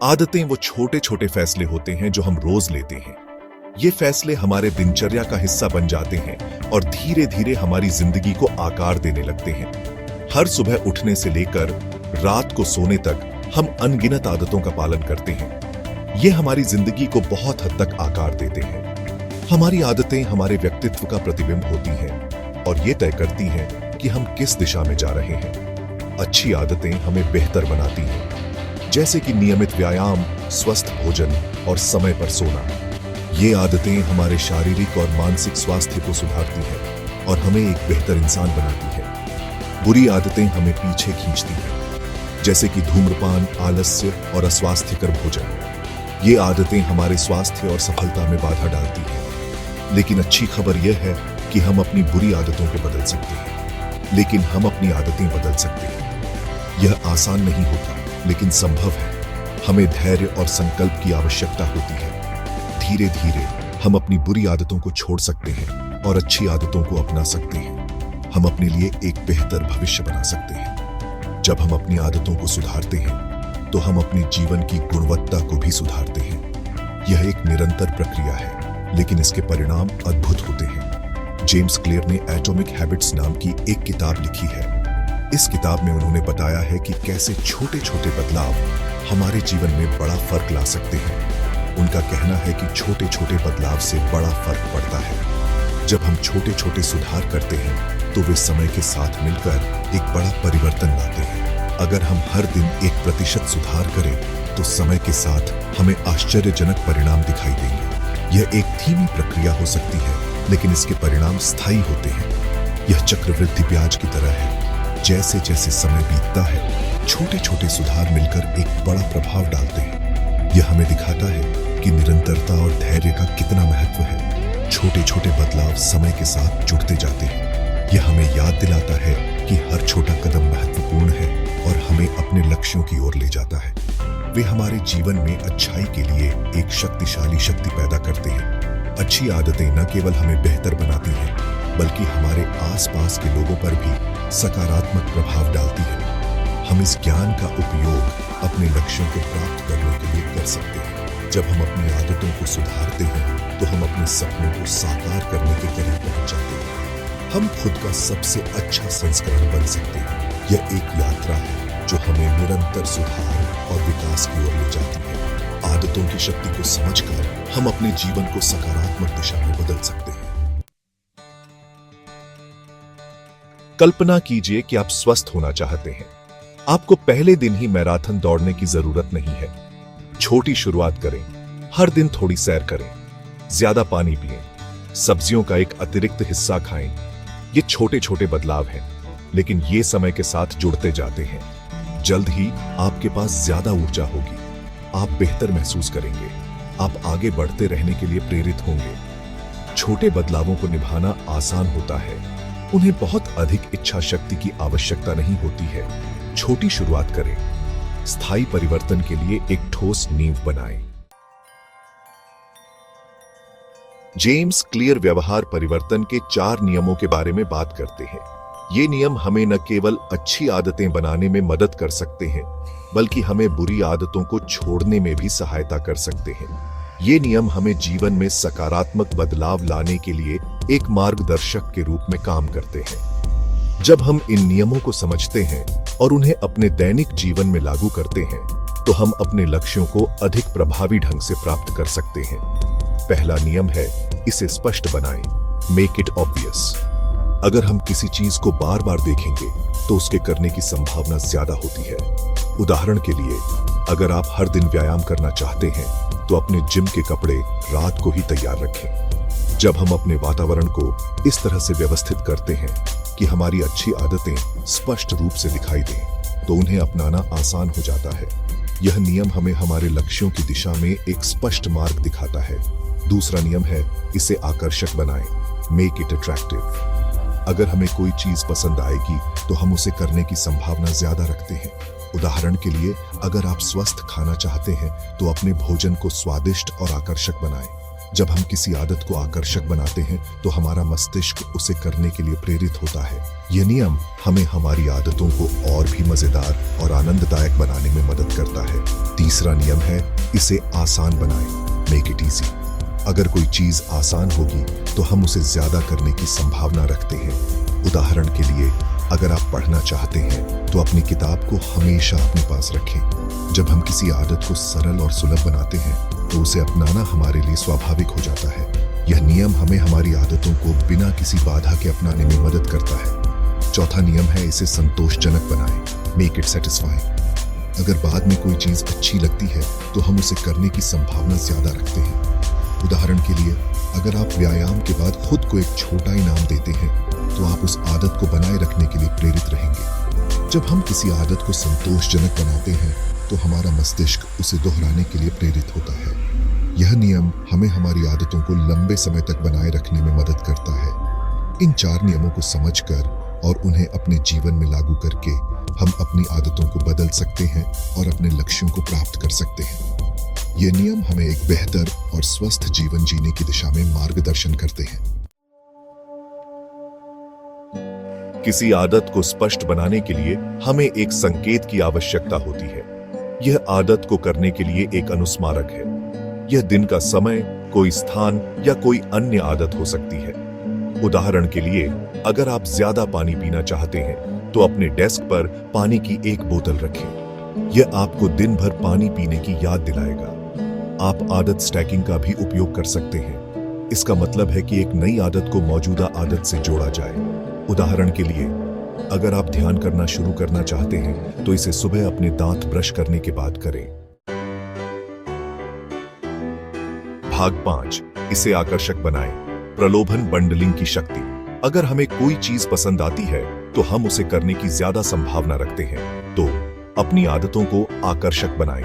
आदतें वो छोटे छोटे फैसले होते हैं जो हम रोज लेते हैं। ये फैसले हमारे दिनचर्या का हिस्सा बन जाते हैं और धीरे धीरे हमारी जिंदगी को आकार देने लगते हैं। हर सुबह उठने से लेकर रात को सोने तक हम अनगिनत आदतों का पालन करते हैं। ये हमारी जिंदगी को बहुत हद तक आकार देते हैं। हमारी आदतें हमारे व्यक्तित्व का प्रतिबिंब होती हैं और ये तय करती हैं कि हम किस दिशा में जा रहे हैं। अच्छी आदतें हमें बेहतर बनाती हैं, जैसे कि नियमित व्यायाम, स्वस्थ भोजन और समय पर सोना। ये आदतें हमारे शारीरिक और मानसिक स्वास्थ्य को सुधारती हैं और हमें एक बेहतर इंसान बनाती हैं। बुरी आदतें हमें पीछे खींचती हैं, जैसे कि धूम्रपान, आलस्य और अस्वास्थ्यकर भोजन। ये आदतें हमारे स्वास्थ्य और सफलता में बाधा डालती हैं। लेकिन अच्छी खबर यह है कि हम अपनी बुरी आदतों को बदल सकते हैं, लेकिन हम अपनी आदतें बदल सकते हैं। यह आसान नहीं होता, लेकिन संभव है। हमें धैर्य और संकल्प की आवश्यकता होती है। धीरे धीरे हम अपनी बुरी आदतों को छोड़ सकते हैं और अच्छी आदतों को अपना सकते हैं। हम अपने लिए एक बेहतर भविष्य बना सकते हैं। जब हम अपनी आदतों को सुधारते हैं, तो हम अपने जीवन की गुणवत्ता को भी सुधारते हैं। यह एक निरंतर प्रक्रिया है, लेकिन इसके परिणाम अद्भुत होते हैं। जेम्स क्लियर ने एटॉमिक हैबिट्स नाम की एक किताब लिखी है। इस किताब में उन्होंने बताया है कि कैसे छोटे छोटे बदलाव हमारे जीवन में बड़ा फर्क ला सकते हैं। उनका कहना है कि छोटे छोटे बदलाव से बड़ा फर्क पड़ता है। जब हम छोटे छोटे सुधार करते हैं, तो वे समय के साथ मिलकर एक बड़ा परिवर्तन लाते हैं। अगर हम हर दिन 1% सुधार करें, तो समय के साथ हमें आश्चर्यजनक परिणाम दिखाई देंगे। यह एक धीमी प्रक्रिया हो सकती है, लेकिन इसके परिणाम स्थायी होते हैं। यह चक्रवृद्धि ब्याज की तरह है। जैसे जैसे समय बीतता है, छोटे छोटे सुधार मिलकर एक बड़ा प्रभाव डालते हैं। यह हमें दिखाता है कि निरंतरता और धैर्य का कितना महत्व है। छोटे छोटे बदलाव समय के साथ जुड़ते जाते हैं। यह हमें याद दिलाता है कि हर छोटा कदम महत्वपूर्ण है और हमें अपने लक्ष्यों की ओर ले जाता है। वे हमारे जीवन में अच्छाई के लिए एक शक्तिशाली शक्ति पैदा करते हैं। अच्छी आदतें न केवल हमें बेहतर बनाती हैं, बल्कि हमारे आसपास के लोगों पर भी सकारात्मक प्रभाव डालती हैं। हम इस ज्ञान का उपयोग अपने लक्ष्यों को प्राप्त करने के लिए कर सकते हैं। जब हम अपनी आदतों को सुधारते हैं, तो हम अपने सपनों को साकार करने के करीब पहुंच जाते हैं। हम खुद का सबसे अच्छा संस्करण बन सकते हैं। यह एक यात्रा है जो हमें निरंतर सुधार और विकास की ओर ले जाती है। आदतों की शक्ति को समझकर हम अपने जीवन को सकारात्मक दिशा में बदल सकते हैं। कल्पना कीजिए कि आप स्वस्थ होना चाहते हैं। आपको पहले दिन ही मैराथन दौड़ने की जरूरत नहीं है। छोटी शुरुआत करें। हर दिन थोड़ी सैर करें, ज्यादा पानी पिएं, सब्जियों का एक अतिरिक्त हिस्सा खाएं। ये छोटे छोटे बदलाव हैं, लेकिन ये समय के साथ जुड़ते जाते हैं। जल्द ही आपके पास ज्यादा ऊर्जा होगी। आप बेहतर महसूस करेंगे। आप आगे बढ़ते रहने के लिए प्रेरित होंगे। छोटे बदलावों को निभाना आसान होता है। उन्हें बहुत अधिक इच्छा शक्ति की आवश्यकता नहीं होती है। छोटी शुरुआत करें। स्थायी परिवर्तन के लिए एक ठोस नींव बनाएं। जेम्स क्लियर व्यवहार परिवर्तन के 4 नियमों के बारे में बात करते हैं। ये नियम हमें न केवल अच्छी आदतें बनाने में मदद कर सकते हैं, बल्कि हमें बुरी आदतों को छोड़ने में भी सहायता कर सकते हैं। ये नियम हमें जीवन में सकारात्मक बदलाव लाने के लिए एक मार्गदर्शक के रूप में काम करते हैं। जब हम इन नियमों को समझते हैं और उन्हें अपने दैनिक जीवन में लागू करते हैं, तो हम अपने लक्ष्यों को अधिक प्रभावी ढंग से प्राप्त कर सकते हैं। पहला नियम है, इसे स्पष्ट बनाएं। Make it obvious. अगर हम किसी चीज को बार बार देखेंगे, तो उसके करने की संभावना ज्यादा होती है। उदाहरण के लिए, अगर आप हर दिन व्यायाम करना चाहते हैं, तो अपने जिम के कपड़े रात को ही तैयार रखें। जब हम अपने वातावरण को इस तरह से व्यवस्थित करते हैं कि हमारी अच्छी आदतें स्पष्ट रूप से दिखाई दें, तो उन्हें अपनाना आसान हो जाता है। यह नियम हमें हमारे लक्ष्यों की दिशा में एक स्पष्ट मार्ग दिखाता है। दूसरा नियम है, इसे आकर्षक बनाएं। Make it attractive. अगर हमें कोई चीज पसंद आएगी, तो हम उसे करने की संभावना ज्यादा रखते हैं। उदाहरण के लिए, अगर आप स्वस्थ खाना चाहते हैं, तो अपने भोजन को स्वादिष्ट और आकर्षक बनाएं। जब हम किसी आदत को आकर्षक बनाते हैं तो हमारा मस्तिष्क उसे करने के लिए प्रेरित होता है। यह नियम हमें हमारी आदतों को और भी मजेदार और आनंददायक बनाने में मदद करता है। तीसरा नियम है, इसे आसान बनाएं, मेक इट इजी। अगर कोई चीज आसान होगी तो हम उसे ज्यादा करने की संभावना रखते हैं। उदाहरण के लिए, अगर आप पढ़ना चाहते हैं तो अपनी किताब को हमेशा अपने पास रखें। जब हम किसी आदत को सरल और सुलभ बनाते हैं तो उसे अपनाना हमारे लिए स्वाभाविक हो जाता है। यह नियम हमें हमारी आदतों को बिना किसी बाधा के अपनाने में मदद करता है। चौथा नियम है, इसे संतोषजनक बनाएं, मेक इट सेटिस्फाइंग। अगर बाद में कोई चीज अच्छी लगती है तो हम उसे करने की संभावना ज्यादा रखते हैं। उदाहरण के लिए, अगर आप व्यायाम के बाद खुद को एक छोटा इनाम देते हैं तो आप उस आदत को बनाए रखने के लिए प्रेरित रहेंगे। जब हम किसी आदत को संतोषजनक बनाते हैं तो हमारा मस्तिष्क उसे दोहराने के लिए प्रेरित होता है। यह नियम हमें हमारी आदतों को लंबे समय तक बनाए रखने में मदद करता है। इन 4 नियमों को समझकर और उन्हें अपने जीवन में लागू करके हम अपनी आदतों को बदल सकते हैं और अपने लक्ष्यों को प्राप्त कर सकते हैं। ये नियम हमें एक बेहतर और स्वस्थ जीवन जीने की दिशा में मार्गदर्शन करते हैं। किसी आदत को स्पष्ट बनाने के लिए हमें एक संकेत की आवश्यकता होती है। यह आदत को करने के लिए एक अनुस्मारक है। यह दिन का समय, कोई स्थान या कोई अन्य आदत हो सकती है। उदाहरण के लिए, अगर आप ज्यादा पानी पीना चाहते हैं तो अपने डेस्क पर पानी की एक बोतल रखें। यह आपको दिन भर पानी पीने की याद दिलाएगा। आप आदत स्टैकिंग का भी उपयोग कर सकते हैं। इसका मतलब है कि एक नई आदत को मौजूदा आदत से जोड़ा जाए। उदाहरण के लिए, अगर आप ध्यान करना शुरू करना चाहते हैं तो इसे सुबह अपने दांत ब्रश करने के बाद करें। भाग 5, इसे आकर्षक बनाएं, प्रलोभन बंडलिंग की शक्ति। अगर हमें कोई चीज पसंद आती है तो हम उसे करने की ज्यादा संभावना रखते हैं। तो अपनी आदतों को आकर्षक बनाएं।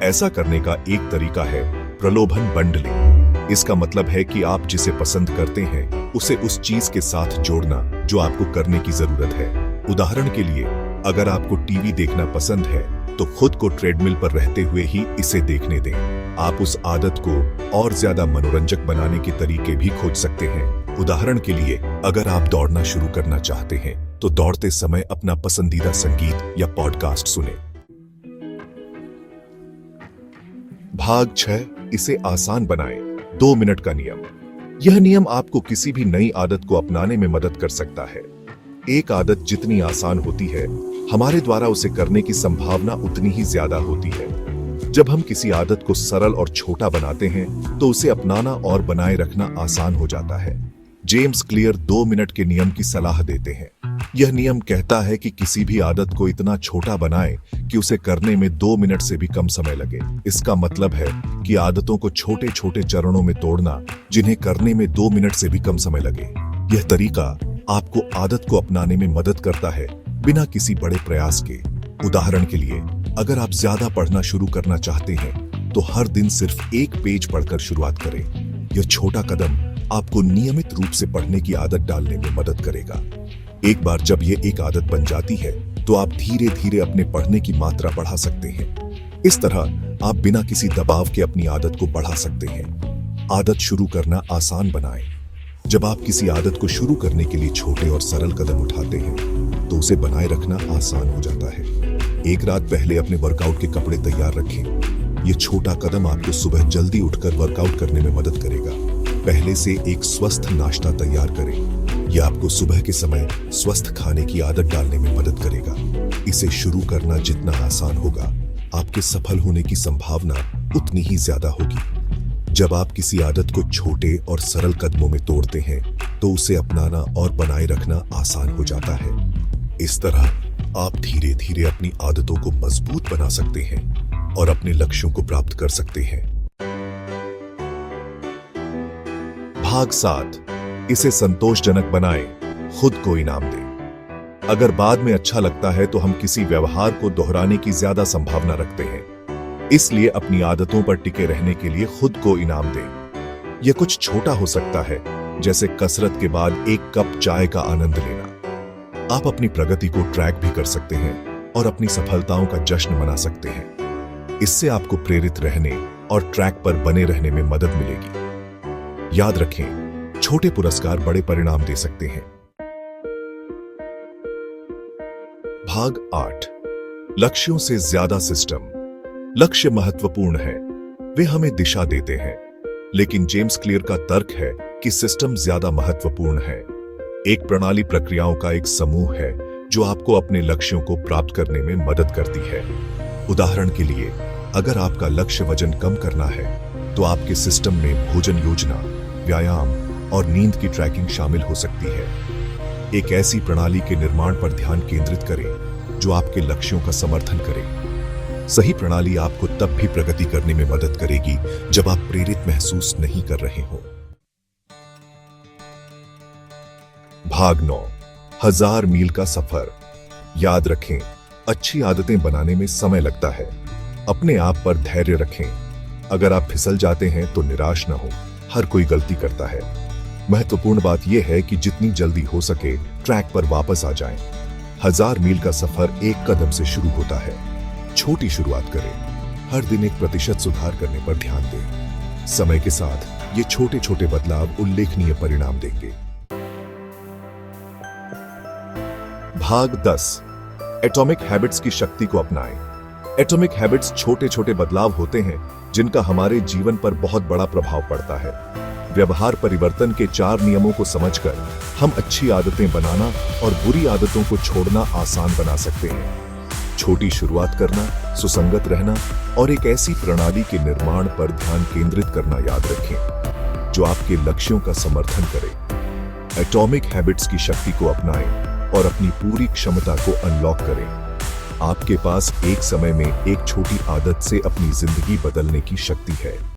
ऐसा करने का एक तरीका है प्रलोभन बंडलिंग। इसका मतलब है कि आप जिसे पसंद करते हैं उसे उस चीज के साथ जोड़ना जो आपको करने की जरूरत है। उदाहरण के लिए, अगर आपको टीवी देखना पसंद है तो खुद को ट्रेडमिल पर रहते हुए ही इसे देखने दें। आप उस आदत को और ज्यादा मनोरंजक बनाने के तरीके भी खोज सकते हैं। उदाहरण के लिए, अगर आप दौड़ना शुरू करना चाहते हैं तो दौड़ते समय अपना पसंदीदा संगीत या पॉडकास्ट सुनें। भाग 6, इसे आसान बनाएं, 2 मिनट का नियम। यह नियम आपको किसी भी नई आदत को अपनाने में मदद कर सकता है। एक आदत जितनी आसान होती है, हमारे द्वारा उसे करने की संभावना उतनी ही ज्यादा होती है। जब हम किसी आदत को सरल और छोटा बनाते हैं तो उसे अपनाना और बनाए रखना आसान हो जाता है। जेम्स क्लियर 2 मिनट के नियम की सलाह देते हैं। यह नियम कहता है कि किसी भी आदत को इतना छोटा बनाएं कि उसे करने में 2 मिनट से भी कम समय लगे। इसका मतलब है कि आदतों को छोटे छोटे चरणों में तोड़ना जिन्हें करने में 2 मिनट से भी कम समय लगे। यह तरीका आपको आदत को अपनाने में मदद करता है बिना किसी बड़े प्रयास के। उदाहरण के लिए, अगर आप ज्यादा पढ़ना शुरू करना चाहते हैं तो हर दिन सिर्फ 1 पेज पढ़कर शुरुआत करें। यह छोटा कदम आपको नियमित रूप से पढ़ने की आदत डालने में मदद करेगा। एक बार जब यह एक आदत बन जाती है तो आप धीरे धीरे अपने पढ़ने की मात्रा बढ़ा सकते हैं। इस तरह आप बिना किसी दबाव के अपनी आदत को बढ़ा सकते हैं। आदत शुरू करना आसान बनाएं। जब आप किसी आदत को शुरू करने के लिए छोटे और सरल कदम उठाते हैं तो उसे बनाए रखना आसान हो जाता है। एक रात पहले अपने वर्कआउट के कपड़े तैयार रखें। यह छोटा कदम आपको सुबह जल्दी उठकर वर्कआउट करने में मदद करेगा। पहले से एक स्वस्थ नाश्ता तैयार करें। यह आपको सुबह के समय स्वस्थ खाने की आदत डालने में मदद करेगा। इसे शुरू करना जितना आसान होगा, आपके सफल होने की संभावना उतनी ही ज्यादा होगी। जब आप किसी आदत को छोटे और सरल कदमों में तोड़ते हैं तो उसे अपनाना और बनाए रखना आसान हो जाता है। इस तरह आप धीरे धीरे अपनी आदतों को मजबूत बना सकते हैं और अपने लक्ष्यों को प्राप्त कर सकते हैं। भाग 7, इसे संतोषजनक बनाएं, खुद को इनाम दें। अगर बाद में अच्छा लगता है तो हम किसी व्यवहार को दोहराने की ज्यादा संभावना रखते हैं। इसलिए अपनी आदतों पर टिके रहने के लिए खुद को इनाम दें। यह कुछ छोटा हो सकता है, जैसे कसरत के बाद 1 कप चाय का आनंद लेना। आप अपनी प्रगति को ट्रैक भी कर सकते हैं और अपनी सफलताओं का जश्न मना सकते हैं। इससे आपको प्रेरित रहने और ट्रैक पर बने रहने में मदद मिलेगी। याद रखें, छोटे पुरस्कार बड़े परिणाम दे सकते हैं। भाग 8, लक्ष्यों से ज्यादा सिस्टम। लक्ष्य महत्वपूर्ण है, वे हमें दिशा देते हैं, लेकिन जेम्स क्लियर का तर्क है कि सिस्टम ज्यादा महत्वपूर्ण है। एक प्रणाली प्रक्रियाओं का एक समूह है जो आपको अपने लक्ष्यों को प्राप्त करने में मदद करती है। उदाहरण के लिए, अगर आपका लक्ष्य वजन कम करना है तो आपके सिस्टम में भोजन योजना, व्यायाम और नींद की ट्रैकिंग शामिल हो सकती है। एक ऐसी प्रणाली के निर्माण पर ध्यान केंद्रित करें जो आपके लक्ष्यों का समर्थन करे। सही प्रणाली आपको तब भी प्रगति करने में मदद करेगी जब आप प्रेरित महसूस नहीं कर रहे हो। भाग 9, 1000 मील का सफर। याद रखें, अच्छी आदतें बनाने में समय लगता है। अपने आप पर धैर्य रखें। अगर आप फिसल जाते हैं तो निराश न हो, हर कोई गलती करता है। महत्वपूर्ण बात यह है कि जितनी जल्दी हो सके ट्रैक पर वापस आ जाएं। 1000 मील का सफर एक कदम से शुरू होता है। छोटी शुरुआत करें, हर दिन 1% सुधार करने पर ध्यान दें। समय के साथ ये छोटे छोटे बदलाव उल्लेखनीय परिणाम देंगे। भाग 10, एटॉमिक हैबिट्स की शक्ति को अपनाएं। एटॉमिक हैबिट्स छोटे छोटे बदलाव होते हैं जिनका हमारे जीवन पर बहुत बड़ा प्रभाव पड़ता है। व्यवहार परिवर्तन के 4 नियमों को समझकर हम अच्छी आदतें बनाना और बुरी आदतों को छोड़ना आसान बना सकते हैं। छोटी शुरुआत करना, सुसंगत रहना और एक ऐसी प्रणाली के निर्माण पर ध्यान केंद्रित करना याद रखें जो आपके लक्ष्यों का समर्थन करे। एटॉमिक हैबिट्स की शक्ति को अपनाएं और अपनी पूरी क्षमता को अनलॉक करें। आपके पास एक समय में एक छोटी आदत से अपनी जिंदगी बदलने की शक्ति है।